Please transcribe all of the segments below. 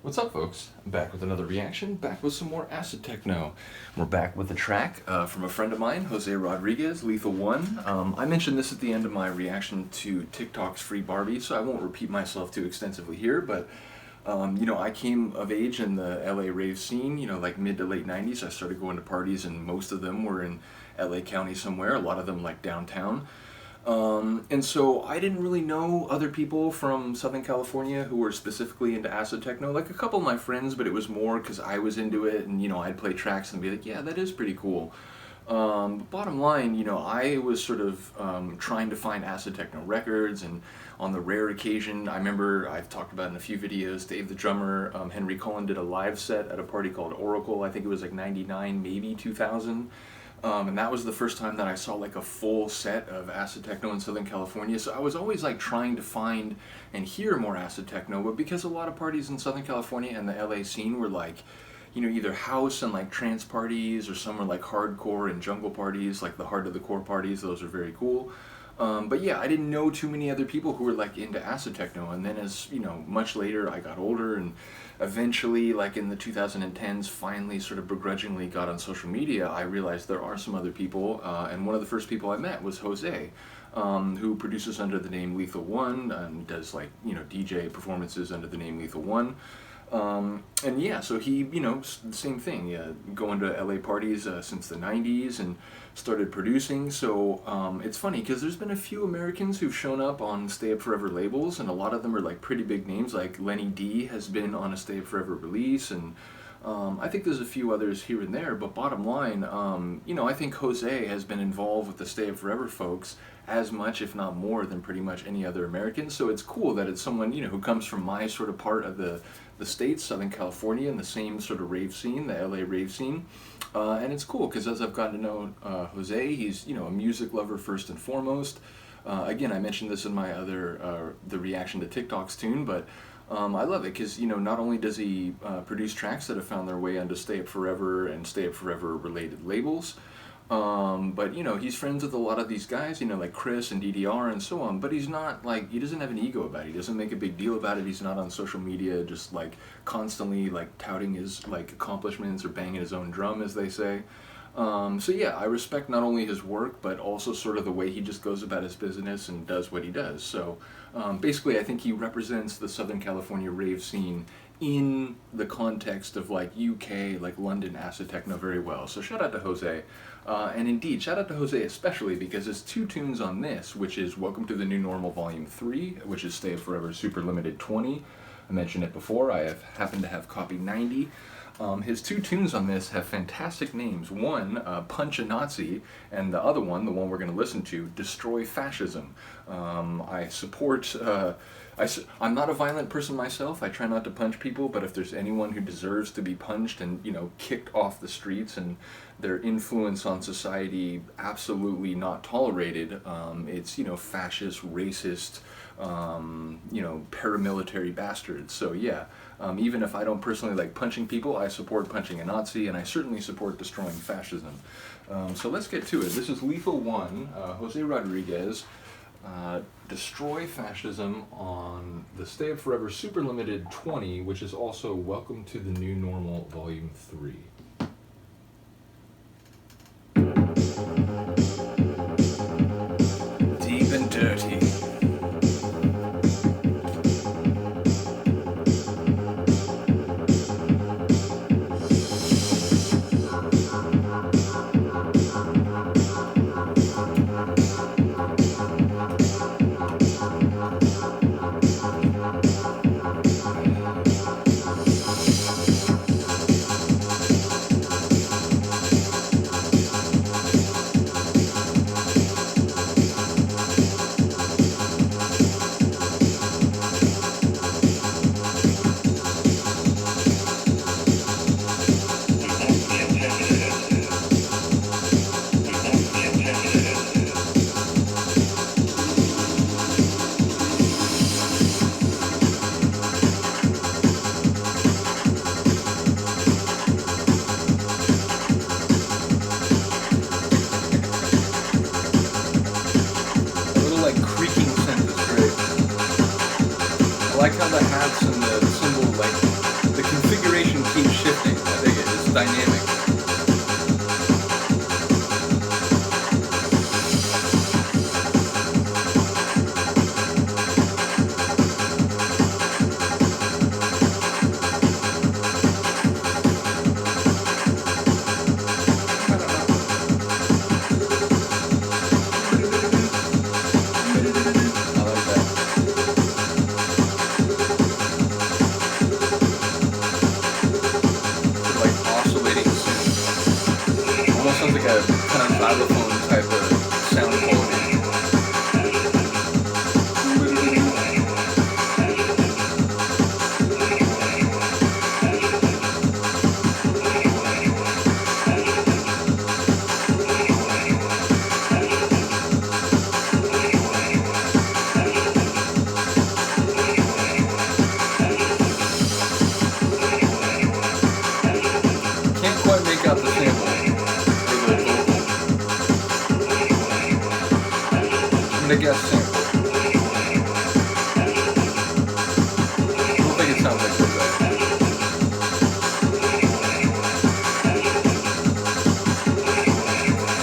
What's up, folks? I'm back with another reaction, back with some more acid-techno. We're back with a track from a friend of mine, Jose Rodriguez, Lethal One. I mentioned this at the end of my reaction to TikTok's Free Barbie, so I won't repeat myself too extensively here, but I came of age in the LA rave scene, like mid to late 90s. I started going to parties, and most of them were in LA County somewhere, a lot of them like downtown. And so I didn't really know other people from Southern California who were specifically into acid techno, like a couple of my friends, but it was more because I was into it and, I'd play tracks and be like, yeah, that is pretty cool. But bottom line, I was sort of trying to find acid techno records, and on the rare occasion, I remember I've talked about in a few videos, Dave the drummer, Henry Cullen did a live set at a party called Oracle. I think it was like 99, maybe 2000. And that was the first time that I saw like a full set of acid techno in Southern California. So I was always like trying to find and hear more acid techno, but because a lot of parties in Southern California and the LA scene were like, either house and like trance parties, or some were like hardcore and jungle parties, like the Heart of the Core parties. Those are very cool. But yeah, I didn't know too many other people who were like into acid techno. And then as, much later I got older, and eventually like in the 2010s finally sort of begrudgingly got on social media, I realized there are some other people, and one of the first people I met was Jose, who produces under the name Lethal One, and does like, DJ performances under the name Lethal One. And yeah, so he, same thing, going to LA parties since the 90s and started producing. So it's funny because there's been a few Americans who've shown up on Stay Up Forever labels, and a lot of them are like pretty big names, like Lenny D has been on a Stay Up Forever release, and I think there's a few others here and there, but bottom line, I think Jose has been involved with the Stay Up Forever folks as much, if not more, than pretty much any other American. So it's cool that it's someone, who comes from my sort of part of the States, Southern California, and the same sort of rave scene, the LA rave scene. And it's cool because as I've gotten to know Jose, he's, a music lover first and foremost. Again, I mentioned this in my other, the reaction to TikTok's tune, but I love it because, not only does he produce tracks that have found their way onto Stay Up Forever and Stay Up Forever related labels, but he's friends with a lot of these guys, like Chris and DDR and so on, but he's not like, he doesn't have an ego about it. He doesn't make a big deal about it. He's not on social media just like constantly like touting his like accomplishments or banging his own drum, as they say. So yeah, I respect not only his work, but also sort of the way he just goes about his business and does what he does. So basically, I think he represents the Southern California rave scene in the context of like UK, like London acid techno very well. So shout out to Jose. And indeed, shout out to Jose especially because there's two tunes on this, which is Welcome to the New Normal Volume 3, which is Stay Forever Super Limited 20. I mentioned it before, I have happened to have copy 90. His two tunes on this have fantastic names. One, Punch a Nazi, and the other one, the one we're going to listen to, Destroy Fascism. I support, I'm not a violent person myself. I try not to punch people, but if there's anyone who deserves to be punched and, kicked off the streets and their influence on society absolutely not tolerated, it's, fascist, racist, paramilitary bastards. So yeah, even if I don't personally like punching people, I support punching a Nazi, and I certainly support destroying fascism. So let's get to it. This is Lethal One, Jose Rodriguez, Destroy Fascism on the Stay Up Forever Super Limited 20, which is also Welcome to the New Normal Volume 3. Deep and dirty. dynamic. Sounds like a kind of xylophone type of sound quality. Can't quite make out the sample. I'm gonna guess sample. I don't think it sounds like this though.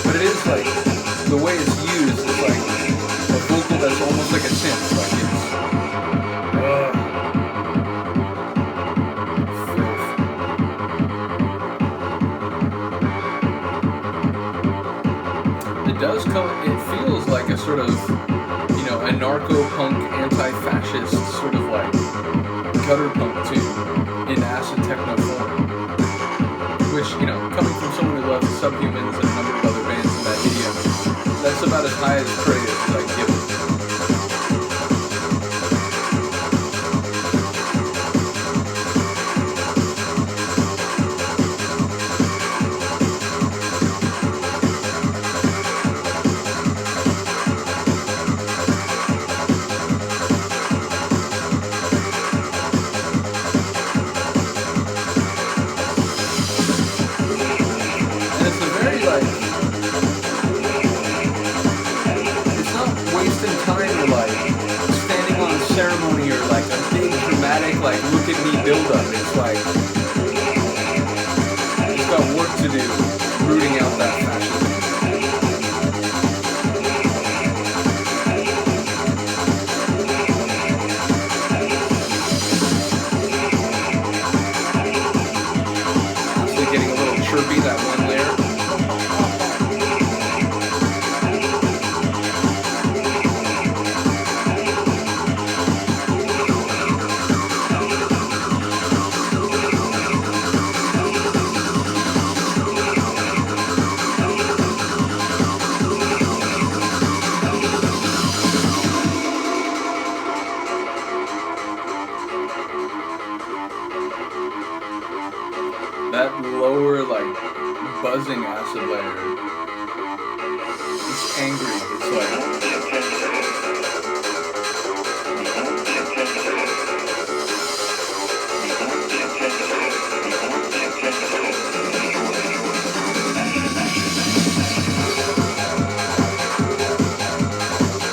But it is like, the way it's used is like a vocal that's almost like a synth. Like it does come, it feels like a sort of, you know, anarcho-punk, anti-fascist sort of like gutter punk tune in acid-techno form. Which, you know, coming from someone who loves Subhumans and a number of other bands in that idiom, that's about as high as praise as I can give it. Ceremony or like a big dramatic like look at me build up. It's like it's got work to do rooting out that fascism. Actually getting a little chirpy, that one layer. That lower, like, buzzing acid layer, it's angry, it's like...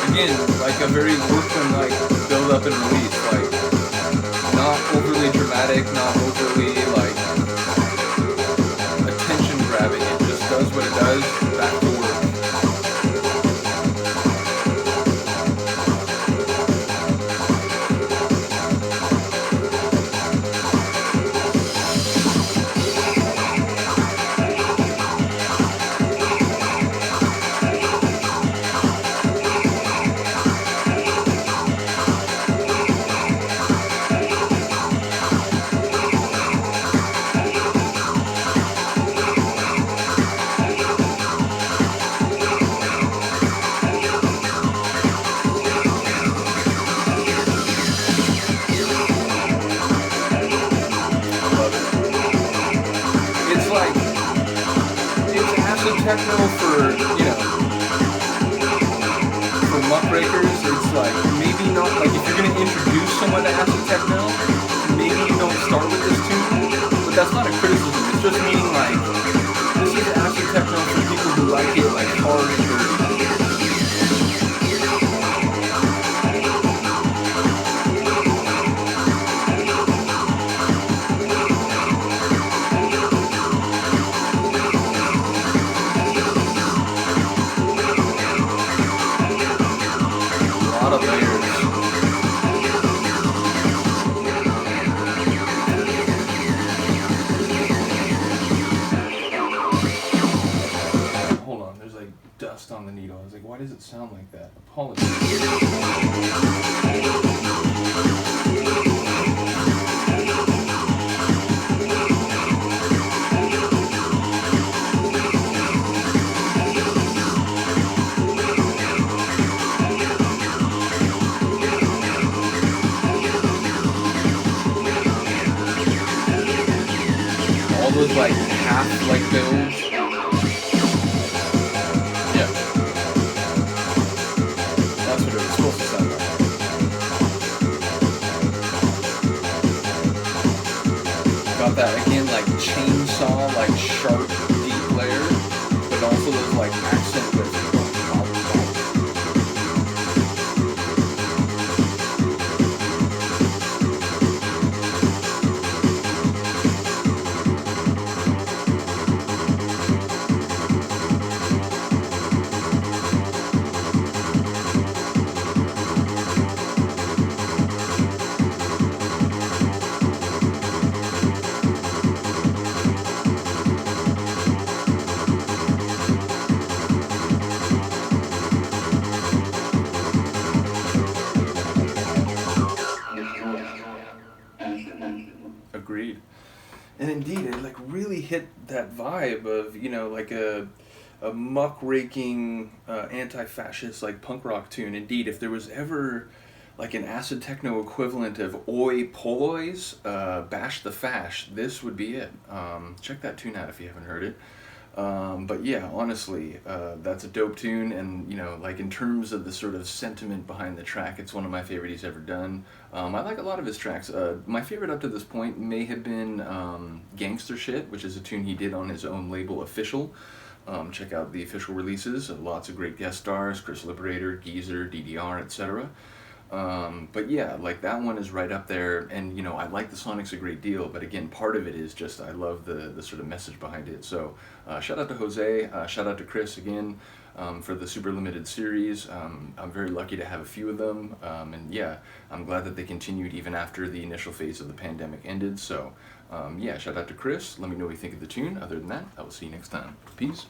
Again, like a very workman-like build up and release, like, not overly dramatic, not overly, like, grabbing. It just does what it does, back to work. Techno for, you know, for muckrakers. It's like, maybe not, like if you're going to introduce someone to acid techno, maybe you don't start with this tune, but that's not a criticism. It's just meaning like, this is acid techno for people who like it like hard and dirty. Why does it sound like that? Apologies. All those like half like builds. Yeah. That's what it was supposed to sound like. Got that again, like chainsaw, like sharp, deep layer, but also those like accent lifts. Agreed. And indeed, it like really hit that vibe of, you know, like a muckraking anti-fascist like punk rock tune. Indeed, if there was ever like an acid techno equivalent of Oi Polois, Bash the Fash, this would be it. Check that tune out if you haven't heard it. But yeah, honestly, that's a dope tune, and you know, like in terms of the sort of sentiment behind the track, it's one of my favorite he's ever done. I like a lot of his tracks. My favorite up to this point may have been Gangster Shit, which is a tune he did on his own label, Official. Check out the official releases. Lots of great guest stars: Chris Liberator, Geezer, DDR, etc. But yeah, like that one is right up there, and you know, I like the Sonics a great deal, but again, part of it is just I love the sort of message behind it. So shout out to Jose, shout out to Chris again for the super limited series. I'm very lucky to have a few of them, and yeah, I'm glad that they continued even after the initial phase of the pandemic ended. So yeah, shout out to Chris. Let me know what you think of the tune. Other than that, I will see you next time. Peace.